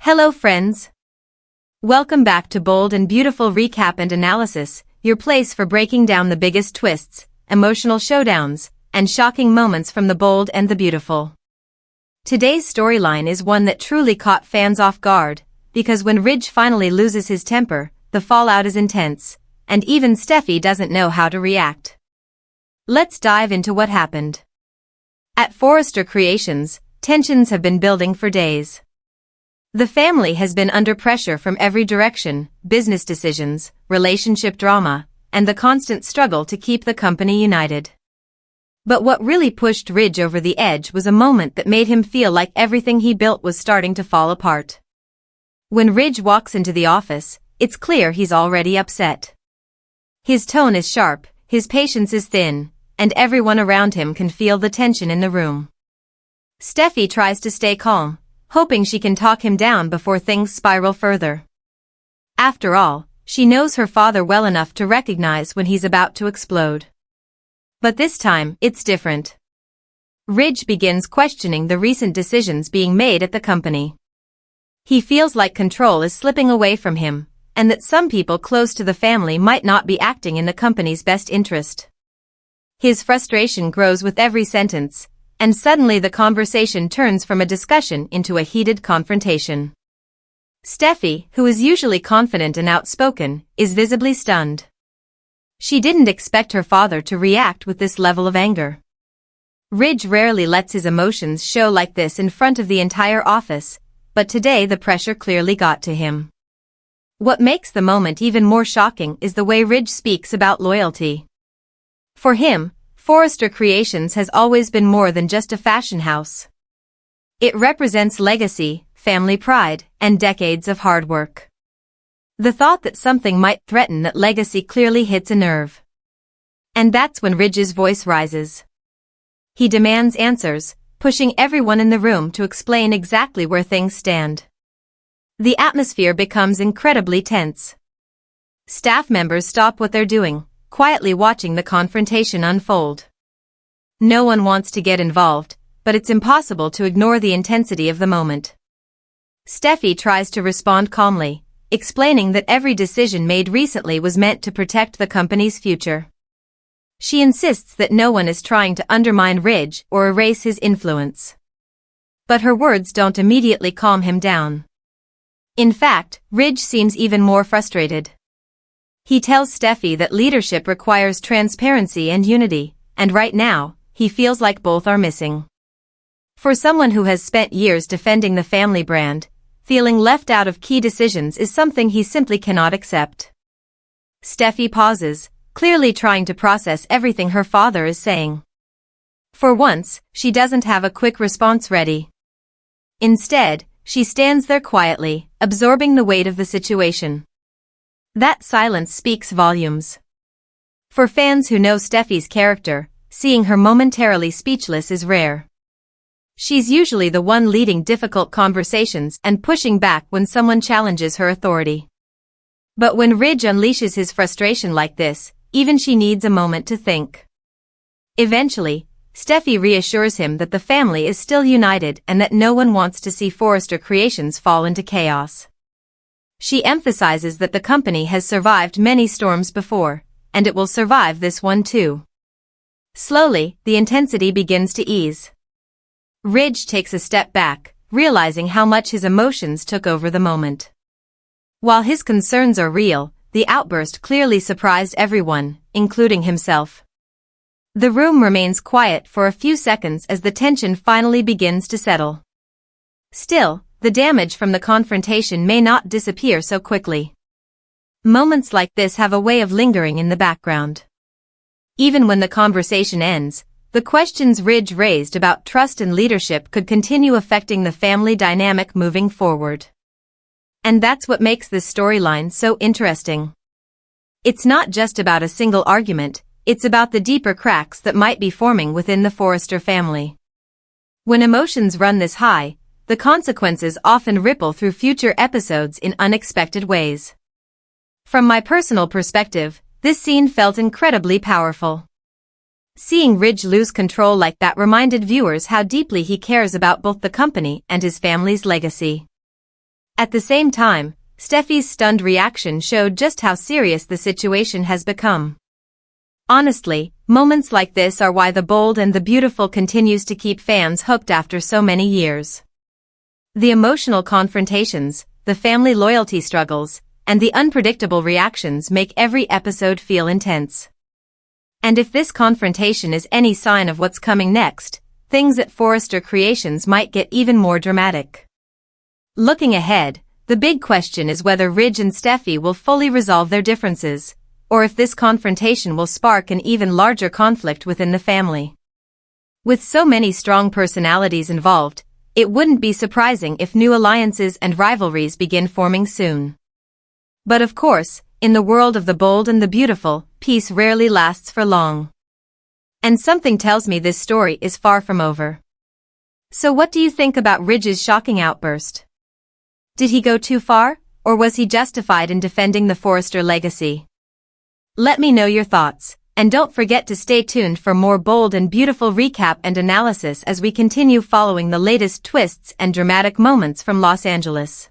Hello friends. Welcome back to Bold and Beautiful Recap and Analysis, your place for breaking down the biggest twists, emotional showdowns, and shocking moments from the bold and the beautiful. Today's storyline is one that truly caught fans off guard, because when Ridge finally loses his temper, the fallout is intense, and even Steffy doesn't know how to react. Let's dive into what happened. At Forrester Creations, tensions have been building for days. The family has been under pressure from every direction: business decisions, relationship drama, and the constant struggle to keep the company united. But what really pushed Ridge over the edge was a moment that made him feel like everything he built was starting to fall apart. When Ridge walks into the office, it's clear he's already upset. His tone is sharp, his patience is thin, and everyone around him can feel the tension in the room. Steffy tries to stay calm, hoping she can talk him down before things spiral further. After all, she knows her father well enough to recognize when he's about to explode. But this time, it's different. Ridge begins questioning the recent decisions being made at the company. He feels like control is slipping away from him, and that some people close to the family might not be acting in the company's best interest. His frustration grows with every sentence, and suddenly the conversation turns from a discussion into a heated confrontation. Steffy, who is usually confident and outspoken, is visibly stunned. She didn't expect her father to react with this level of anger. Ridge rarely lets his emotions show like this in front of the entire office, but today the pressure clearly got to him. What makes the moment even more shocking is the way Ridge speaks about loyalty. For him, Forrester Creations has always been more than just a fashion house. It represents legacy, family pride, and decades of hard work. The thought that something might threaten that legacy clearly hits a nerve. And that's when Ridge's voice rises. He demands answers, pushing everyone in the room to explain exactly where things stand. The atmosphere becomes incredibly tense. Staff members stop what they're doing, quietly watching the confrontation unfold. No one wants to get involved, but it's impossible to ignore the intensity of the moment. Steffy tries to respond calmly, explaining that every decision made recently was meant to protect the company's future. She insists that no one is trying to undermine Ridge or erase his influence. But her words don't immediately calm him down. In fact, Ridge seems even more frustrated. He tells Steffy that leadership requires transparency and unity, and right now, he feels like both are missing. For someone who has spent years defending the family brand, feeling left out of key decisions is something he simply cannot accept. Steffy pauses, clearly trying to process everything her father is saying. For once, she doesn't have a quick response ready. Instead, she stands there quietly, absorbing the weight of the situation. That silence speaks volumes. For fans who know Steffy's character, seeing her momentarily speechless is rare. She's usually the one leading difficult conversations and pushing back when someone challenges her authority. But when Ridge unleashes his frustration like this, even she needs a moment to think. Eventually, Steffy reassures him that the family is still united and that no one wants to see Forrester Creations fall into chaos. She emphasizes that the company has survived many storms before, and it will survive this one too. Slowly, the intensity begins to ease. Ridge takes a step back, realizing how much his emotions took over the moment. While his concerns are real, the outburst clearly surprised everyone, including himself. The room remains quiet for a few seconds as the tension finally begins to settle. Still, the damage from the confrontation may not disappear so quickly. Moments like this have a way of lingering in the background. Even when the conversation ends, the questions Ridge raised about trust and leadership could continue affecting the family dynamic moving forward. And that's what makes this storyline so interesting. It's not just about a single argument, it's about the deeper cracks that might be forming within the Forrester family. When emotions run this high, the consequences often ripple through future episodes in unexpected ways. From my personal perspective, this scene felt incredibly powerful. Seeing Ridge lose control like that reminded viewers how deeply he cares about both the company and his family's legacy. At the same time, Steffi's stunned reaction showed just how serious the situation has become. Honestly, moments like this are why The Bold and the Beautiful continues to keep fans hooked after so many years. The emotional confrontations, the family loyalty struggles, and the unpredictable reactions make every episode feel intense. And if this confrontation is any sign of what's coming next, things at Forrester Creations might get even more dramatic. Looking ahead, the big question is whether Ridge and Steffy will fully resolve their differences, or if this confrontation will spark an even larger conflict within the family. With so many strong personalities involved, it wouldn't be surprising if new alliances and rivalries begin forming soon. But of course, in the world of The Bold and the Beautiful, peace rarely lasts for long. And something tells me this story is far from over. So what do you think about Ridge's shocking outburst? Did he go too far, or was he justified in defending the Forrester legacy? Let me know your thoughts, and don't forget to stay tuned for more Bold and Beautiful recap and analysis as we continue following the latest twists and dramatic moments from Los Angeles.